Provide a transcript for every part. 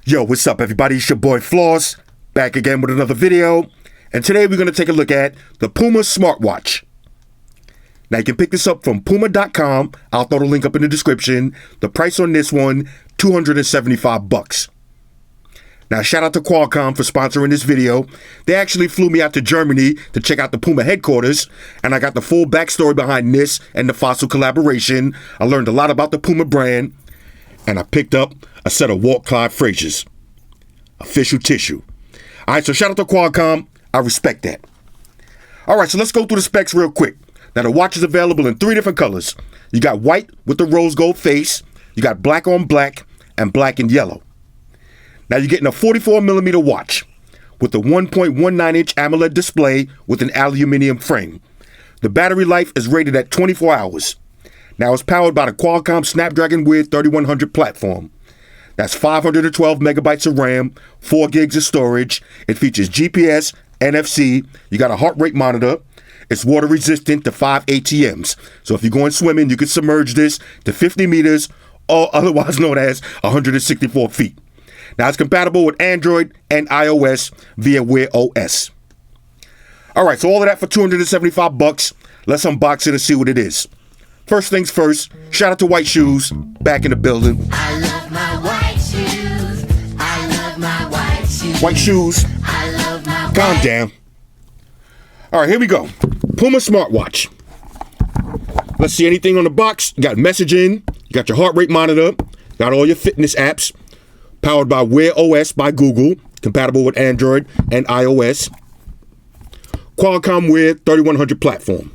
Yo, what's up everybody? It's your boy Floss, back again with another video. And today we're going to take a look at the Puma Smartwatch. Now you can pick this up from Puma.com. I'll throw the link up in the description. The price on this one, $275. Now shout out to Qualcomm for sponsoring this video. They actually flew me out to Germany to check out the Puma headquarters, and I got the full backstory behind this and the Fossil collaboration. I learned a lot about the Puma brand, and I picked up a set of Walt Clyde Frazier's official tissue. All right, so shout out to Qualcomm. I respect that. All right, so let's go through the specs real quick. Now the watch is available in 3 different colors. You got white with the rose gold face. You got black on black and black and yellow. Now you're getting a 44mm watch with a 1.19-inch AMOLED display with an aluminum frame. The battery life is rated at 24 hours. Now it's powered by the Qualcomm Snapdragon Wear 3100 platform. That's 512 megabytes of RAM, 4 gigs of storage. It features GPS, NFC. You got a heart rate monitor. It's water resistant to 5 ATMs. So if you're going swimming, you can submerge this to 50 meters, or otherwise known as 164 feet. Now it's compatible with Android and iOS via Wear OS. All right, so all of that for $275. Let's unbox it and see what it is. First things first, shout out to White Shoes, back in the building. I love my white shoes. I love my white shoes. White Shoes, I love my calm down. All right, here we go. Puma Smartwatch. Let's see anything on the box. You got messaging, you got your heart rate monitor, got all your fitness apps, powered by Wear OS by Google, compatible with Android and iOS. Qualcomm Wear 3100 platform.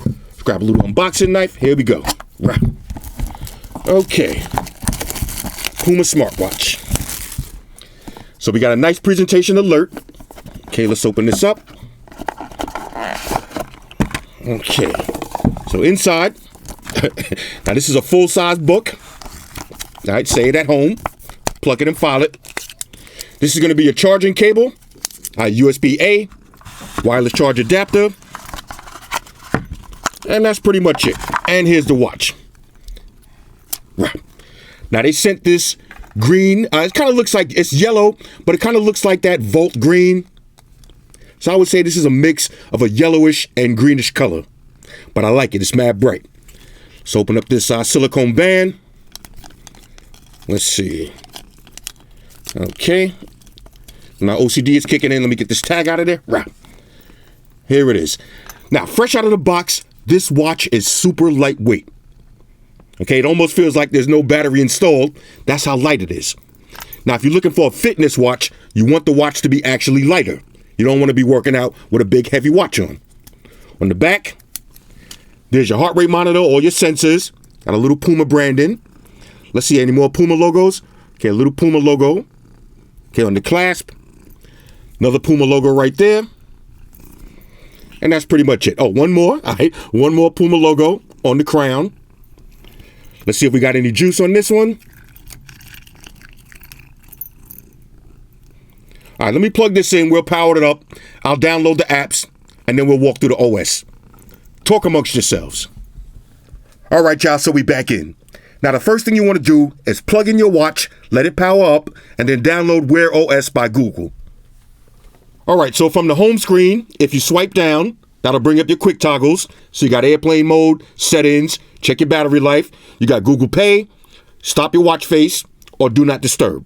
Let's grab a little unboxing knife. Here we go. Right. Okay. Puma Smartwatch. So we got a nice presentation alert. Okay, let's open this up. Okay. So inside, now this is a full-size book. All right, say it at home. Plug it and file it. This is going to be a charging cable, USB-A, wireless charge adapter, and that's pretty much it. And here's the watch. Right. Now they sent this green. It kind of looks like it's yellow, but it kind of looks like that Volt green. So I would say this is a mix of a yellowish and greenish color, but I like it. It's mad bright. Let's open up this silicone band. Let's see. Okay. Now OCD is kicking in. Let me get this tag out of there. Right. Here it is. Now, fresh out of the box, this watch is super lightweight. Okay, it almost feels like there's no battery installed. That's how light it is. Now, if you're looking for a fitness watch, you want the watch to be actually lighter. You don't want to be working out with a big heavy watch on. On the back, there's your heart rate monitor, all your sensors. Got a little Puma branding. Let's see, any more Puma logos? Okay, a little Puma logo. Okay, on the clasp, another Puma logo right there. And that's pretty much it. Oh, one more. All right, one more Puma logo on the crown. Let's see if we got any juice on this one. All right, let me plug this in. We'll power it up. I'll download the apps, and then we'll walk through the OS. Talk amongst yourselves. All right, y'all, so we back in. Now, the first thing you want to do is plug in your watch, let it power up, and then download Wear OS by Google. All right, so from the home screen, if you swipe down, that'll bring up your quick toggles. So you got airplane mode, settings, check your battery life. You got Google Pay, stop your watch face, or do not disturb.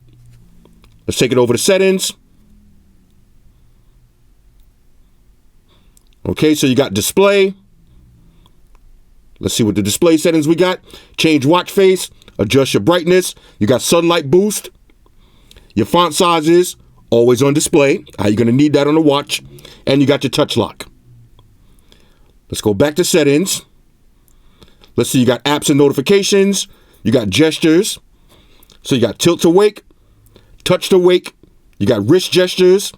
Let's take it over to settings. Okay, so you got display. Let's see what the display settings we got. Change watch face, adjust your brightness. You got sunlight boost. Your font sizes, always on display. You're going to need that on the watch. And you got your touch lock. Let's go back to settings. Let's see, you got apps and notifications. You got gestures. So you got tilt to wake, touch to wake. You got wrist gestures.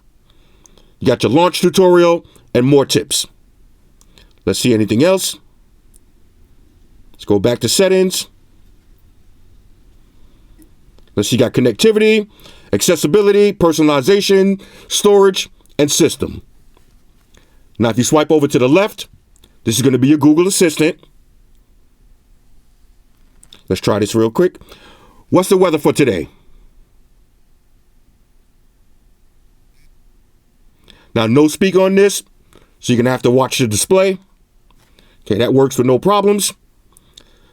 You got your launch tutorial and more tips. Let's see anything else. Let's go back to settings. Let's see, you got connectivity, accessibility, personalization, storage, and system. Now, if you swipe over to the left, this is going to be your Google Assistant. Let's try this real quick. What's the weather for today? Now, no speaker on this, so you're going to have to watch the display. Okay, that works with no problems.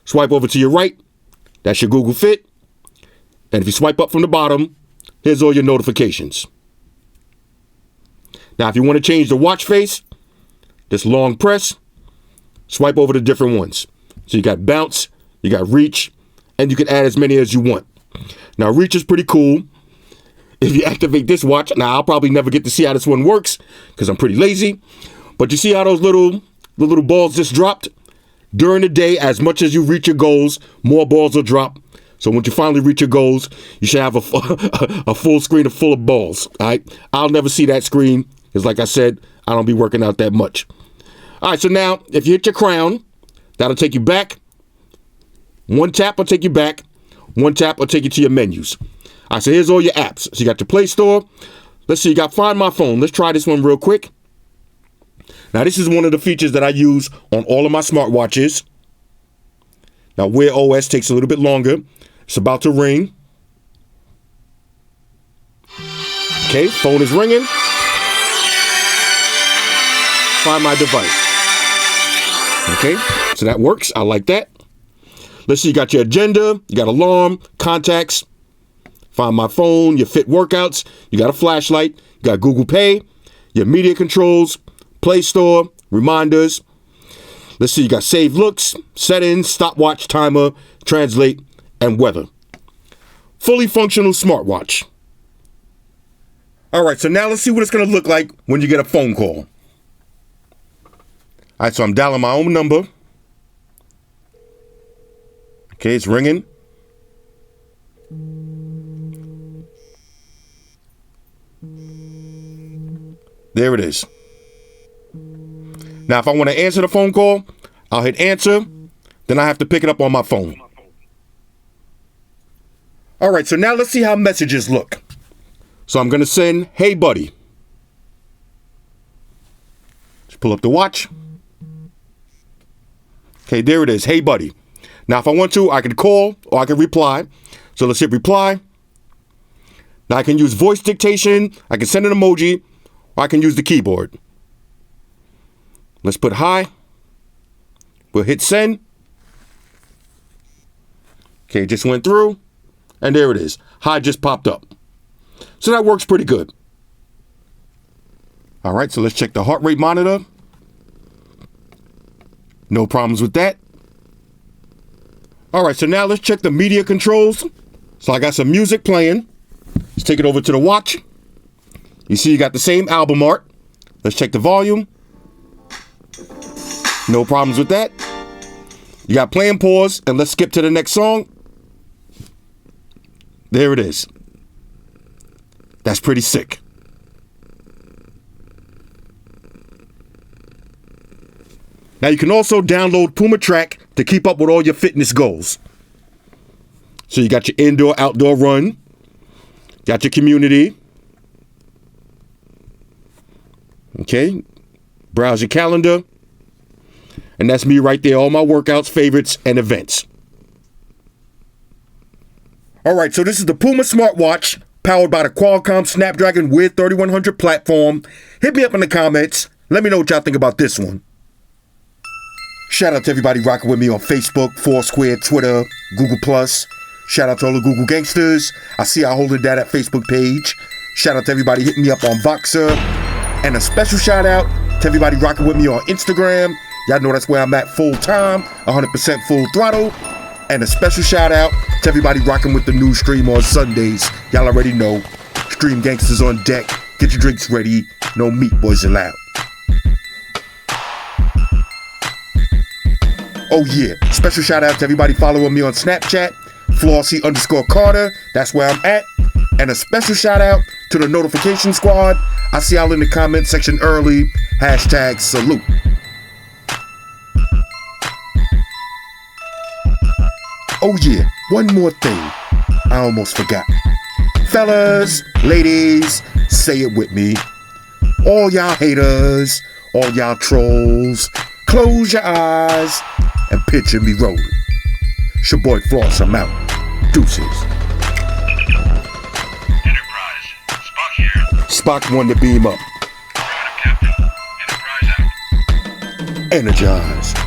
Swipe over to your right. That's your Google Fit. And if you swipe up from the bottom, here's all your notifications. Now, if you want to change the watch face, just long press, swipe over to different ones. So you got bounce, you got reach, and you can add as many as you want. Now, reach is pretty cool. If you activate this watch, now I'll probably never get to see how this one works because I'm pretty lazy. But you see how those little balls just dropped? During the day, as much as you reach your goals, more balls will drop. So once you finally reach your goals, you should have a full screen full of balls. All right? I'll never see that screen because, like I said, I don't be working out that much. All right, so now if you hit your crown, that'll take you back. One tap will take you back. One tap will take you to your menus. All right, so here's all your apps. So you got your Play Store. Let's see, you got Find My Phone. Let's try this one real quick. Now, this is one of the features that I use on all of my smartwatches. Now, Wear OS takes a little bit longer. It's about to ring. Okay, phone is ringing. Find my device. Okay, so that works. I like that. Let's see, you got your agenda, you got alarm, contacts, Find My Phone, your Fit workouts, you got a flashlight, you got Google Pay, your media controls, Play Store, reminders. Let's see, you got save looks, settings, stopwatch, timer, translate, and weather. Fully functional smartwatch. All right, so now let's see what it's going to look like when you get a phone call. All right, so I'm dialing my own number. Okay, it's ringing. There it is. Now, if I want to answer the phone call, I'll hit answer. Then I have to pick it up on my phone. All right, so now let's see how messages look. So I'm going to send, hey, buddy. Just pull up the watch. Okay, there it is. Hey, buddy. Now, if I want to, I can call or I can reply. So let's hit reply. Now, I can use voice dictation. I can send an emoji or I can use the keyboard. Let's put hi. We'll hit send. Okay, just went through. And there it is. Hi just popped up. So that works pretty good. All right, so let's check the heart rate monitor. No problems with that. All right, so now let's check the media controls. So I got some music playing. Let's take it over to the watch. You see you got the same album art. Let's check the volume. No problems with that. You got play and pause, and let's skip to the next song. There it is. That's pretty sick. Now you can also download Puma Track to keep up with all your fitness goals. So you got your indoor, outdoor run. Got your community. Okay. Browse your calendar. And that's me right there. All my workouts, favorites, and events. All right, so this is the Puma Smartwatch, powered by the Qualcomm Snapdragon Wear 3100 platform. Hit me up in the comments. Let me know what y'all think about this one. Shout out to everybody rocking with me on Facebook, Foursquare, Twitter, Google+. Shout out to all the Google gangsters. I see y'all holding that Facebook page. Shout out to everybody hitting me up on Voxer. And a special shout out to everybody rocking with me on Instagram. Y'all know that's where I'm at full time, 100% full throttle. And a special shout out to everybody rocking with the new stream on Sundays. Y'all already know. Stream gangsters on deck. Get your drinks ready. No meat boys allowed. Oh yeah, special shout out to everybody following me on Snapchat, Flossy_Carter, that's where I'm at. And a special shout out to the notification squad. I see y'all in the comment section early. #salute. Oh yeah, one more thing. I almost forgot. Fellas, ladies, say it with me. All y'all haters, all y'all trolls, close your eyes and picture me rolling. It's your boy Floss, I'm out. Deuces. Enterprise, Spock here. Spock wanted to beam up. energized.